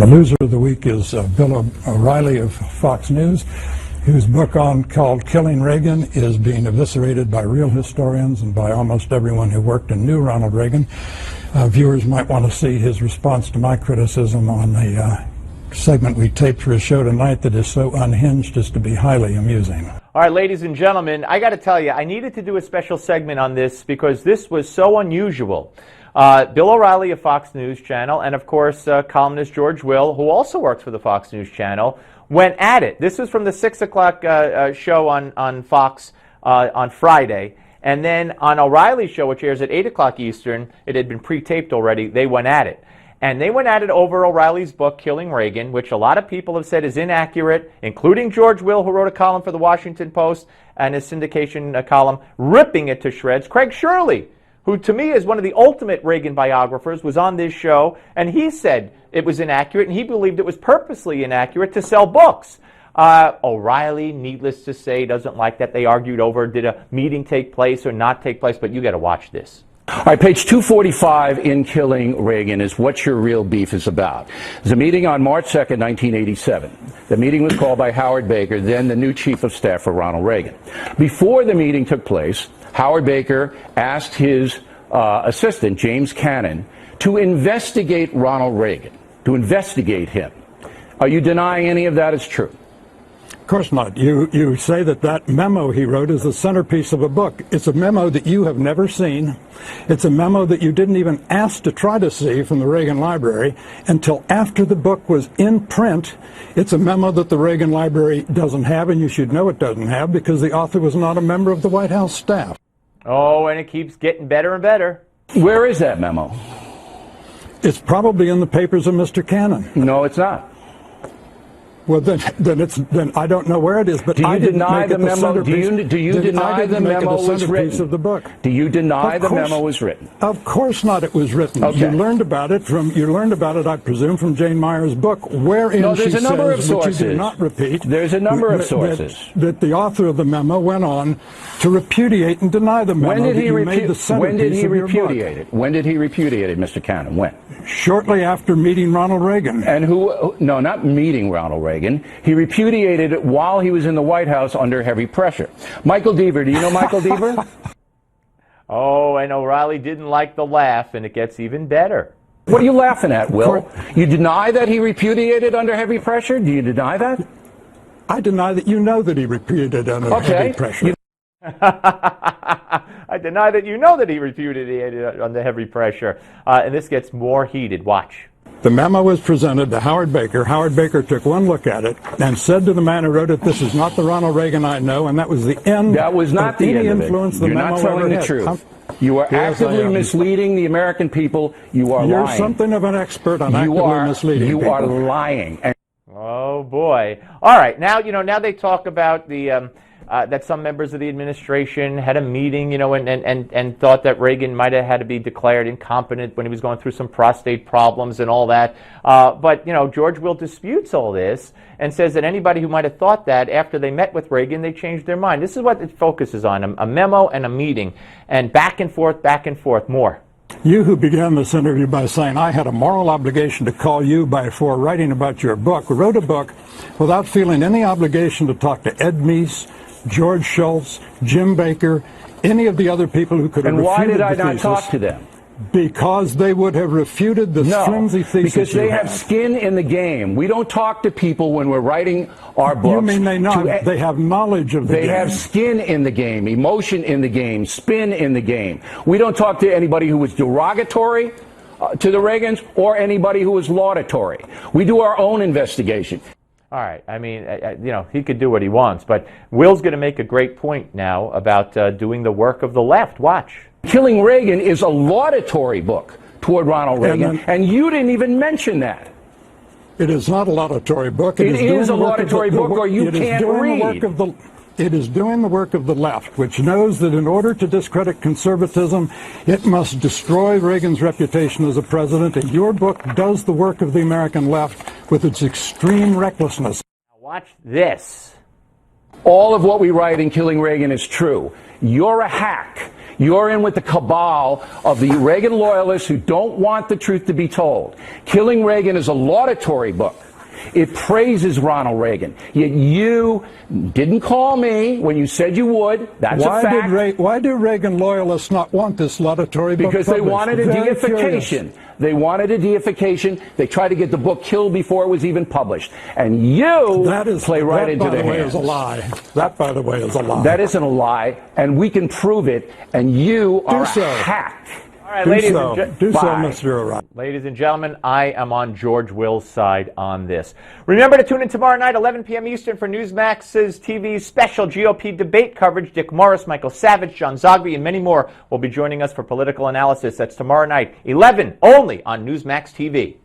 loser of the week is Bill O'Reilly of Fox News, whose book called Killing Reagan is being eviscerated by real historians and by almost everyone who worked and knew Ronald Reagan. Viewers might want to see his response to my criticism on the segment we taped for his show tonight that is so unhinged as to be highly amusing. All right, ladies and gentlemen, I got to tell you, I needed to do a special segment on this because this was so unusual. Bill O'Reilly of Fox News Channel and, of course, columnist George Will, who also works for the Fox News Channel, went at it. This was from the 6 o'clock show on Fox on Friday. And then on O'Reilly's show, which airs at 8 o'clock Eastern, it had been pre-taped already, they went at it. And they went at it over O'Reilly's book, Killing Reagan, which a lot of people have said is inaccurate, including George Will, who wrote a column for the Washington Post and his syndication column, ripping it to shreds. Craig Shirley, who to me is one of the ultimate Reagan biographers, was on this show, and he said it was inaccurate, and he believed it was purposely inaccurate to sell books. O'Reilly, needless to say, doesn't like that. They argued over, did a meeting take place or not take place, but you got to watch this. All right, page 245 in Killing Reagan is what your real beef is about. There's a meeting on March 2nd, 1987. The meeting was called by Howard Baker, then the new chief of staff for Ronald Reagan. Before the meeting took place, Howard Baker asked his assistant, James Cannon, to investigate Ronald Reagan, to investigate him. Are you denying any of that is true? Of course not. You say that memo he wrote is the centerpiece of a book. It's a memo that you have never seen. It's a memo that you didn't even ask to try to see from the Reagan Library until after the book was in print. It's a memo that the Reagan Library doesn't have, and you should know it doesn't have because the author was not a member of the White House staff. Oh, and it keeps getting better and better. Where is that memo? It's probably in the papers of Mr. Cannon. No, it's not. Well, then I don't know where it is. But do you I didn't deny make the it the memo? Do you deny the memo was written? Of the book. Do you deny the memo was written? Of course not. It was written. Okay. You learned about it, I presume, from Jane Meyer's book, wherein no, there's she a number says, of sources. which you did not repeat. There's a number of sources that the author of the memo went on to repudiate and deny the memo. When did he repudiate it? When did he repudiate it, Mr. Cannon? When? Shortly after meeting Ronald Reagan. And who? No, not meeting Ronald Reagan. He repudiated it while he was in the White House under heavy pressure. Michael Deaver, do you know Michael Deaver? Oh, and O'Reilly didn't like the laugh, and it gets even better. What are you laughing at, Will? You deny that he repudiated under heavy pressure? Do you deny that? I deny that you know that he repudiated under heavy pressure. I deny that you know that he repudiated under heavy pressure. And this gets more heated. Watch. The memo was presented to Howard Baker. Howard Baker took one look at it and said to the man who wrote it, "This is not the Ronald Reagan I know," and that was the end. That was not the end of it. You're not telling the truth. You are actively misleading the American people. You are lying. You're something of an expert on actively misleading people. You are lying. Oh boy! All right, now now they talk about the that some members of the administration had a meeting, and thought that Reagan might have had to be declared incompetent when he was going through some prostate problems and all that. But George Will disputes all this and says that anybody who might have thought that after they met with Reagan, they changed their mind. This is what it focuses on: a memo and a meeting, and back and forth, more. You who began this interview by saying I had a moral obligation to call you before writing about your book, wrote a book without feeling any obligation to talk to Ed Meese, George Shultz, Jim Baker, any of the other people who could have refuted the thesis. And why did I not talk to them? Because they would have refuted the flimsy thesis. Because they have skin in the game. We don't talk to people when we're writing our books. You mean they not? They have knowledge of the game. They have skin in the game, emotion in the game, spin in the game. We don't talk to anybody who was derogatory to the Reagans or anybody who was laudatory. We do our own investigation. All right. I mean, he could do what he wants, but Will's going to make a great point now about doing the work of the left. Watch. Killing Reagan is a laudatory book toward Ronald Reagan, and you didn't even mention that. It is not a laudatory book. It is a laudatory book, or you can't read. It is doing the work of the left, which knows that in order to discredit conservatism, it must destroy Reagan's reputation as a president, and your book does the work of the American left with its extreme recklessness. Now watch this. All of what we write in Killing Reagan is true. You're a hack. You're in with the cabal of the Reagan loyalists who don't want the truth to be told. Killing Reagan is a laudatory book. It praises Ronald Reagan. Yet you didn't call me when you said you would. That's a fact. Why do Reagan loyalists not want this laudatory book Because they published? wanted a Very deification. curious. They wanted a deification. They tried to get the book killed before it was even published. And you play right into their hands. That, by the way, is a lie. That, by the way, is a lie. That isn't a lie, and we can prove it, and you are a hack. All right, Do ladies so, and do so, Bye. Mr. O'Reilly. Ladies and gentlemen, I am on George Will's side on this. Remember to tune in tomorrow night, 11 p.m. Eastern, for Newsmax's TV's special GOP debate coverage. Dick Morris, Michael Savage, John Zogby, and many more will be joining us for political analysis. That's tomorrow night, 11, only on Newsmax TV.